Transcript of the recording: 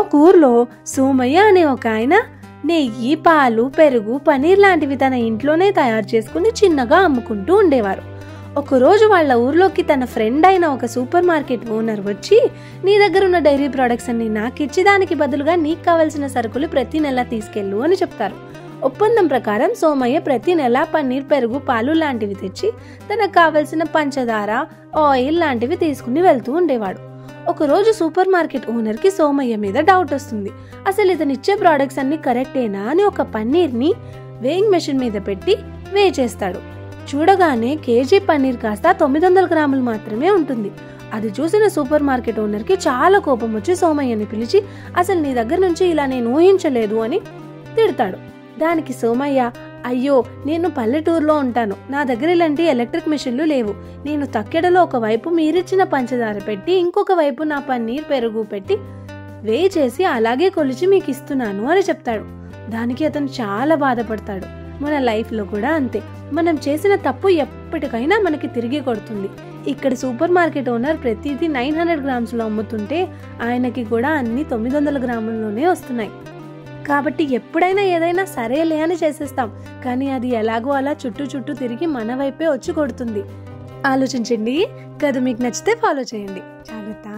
ఒక ఊర్లో సోమయ్య అనే ఒక ఆయన నెయ్యి, పాలు, పెరుగు, పనీర్ లాంటివి తన ఇంట్లోనే తయారు చేసుకుని చిన్నగా అమ్ముకుంటూ ఉండేవారు. ఒకరోజు వాళ్ళ ఊర్లోకి తన ఫ్రెండ్ అయిన ఒక సూపర్ మార్కెట్ ఓనర్ వచ్చి, నీ దగ్గర ఉన్న డైరీ ప్రొడక్ట్స్ అన్ని నాకు ఇచ్చి దానికి బదులుగా నీకు కావాల్సిన సరుకులు ప్రతి నెల తీసుకెళ్ళు అని చెప్తారు. ఒప్పందం ప్రకారం సోమయ్య ప్రతి నెల పన్నీర్, పెరుగు, పాలు లాంటివి తెచ్చి తనకు కావలసిన పంచదార, ఆయిల్ లాంటివి తీసుకుని వెళ్తూ ఉండేవాడు. ఒకరోజు సూపర్ మార్కెట్ ఓనర్కి సోమయ్య మీద డౌట్ వస్తుంది. అసలు ఇతను ఇచ్చే ప్రోడక్ట్స్ అన్ని కరెక్టేనా అని ఒక పన్నీర్ని వేయింగ్ మెషిన్ మీద పెట్టి వే చేస్తాడు. చూడగానే కేజీ పన్నీర్ కాస్త 900 గ్రాములు మాత్రమే ఉంటుంది. అది చూసిన సూపర్ మార్కెట్ ఓనర్కి చాలా కోపం వచ్చి సోమయ్యని పిలిచి, అసలు నీ దగ్గర నుంచి ఇలా నేను ఊహించలేదు అని తిడతాడు. దానికి సోమయ్య, అయ్యో నేను పల్లెటూరులో ఉంటాను, నా దగ్గర ఇలాంటి ఎలక్ట్రిక్ మిషన్లు లేవు, నేను తక్కెడలో ఒకవైపు మీరిచ్చిన పంచదార పెట్టి ఇంకొక వైపు నా పన్నీర్, పెరుగు పెట్టి వేయి చేసి అలాగే కొలిచి మీకు ఇస్తున్నాను అని చెప్తాడు. దానికి అతను చాలా బాధపడతాడు. మన లైఫ్లో కూడా అంతే, మనం చేసిన తప్పు ఎప్పటికైనా మనకి తిరిగి కొడుతుంది. ఇక్కడ సూపర్ మార్కెట్ ఓనర్ ప్రతిదీ 900 గ్రామ్స్లో అమ్ముతుంటే ఆయనకి కూడా అన్ని 900 గ్రాముల్లోనే వస్తున్నాయి. కాబట్టి ఎప్పుడైనా ఏదైనా సరేలే అని చేసేస్తాం, కానీ అది ఎలాగో అలా చుట్టూ తిరిగి మన వైపే వచ్చి కొడుతుంది. ఆలోచించండి. కథ మీకు నచ్చితే ఫాలో చేయండి. జాగ్రత్త.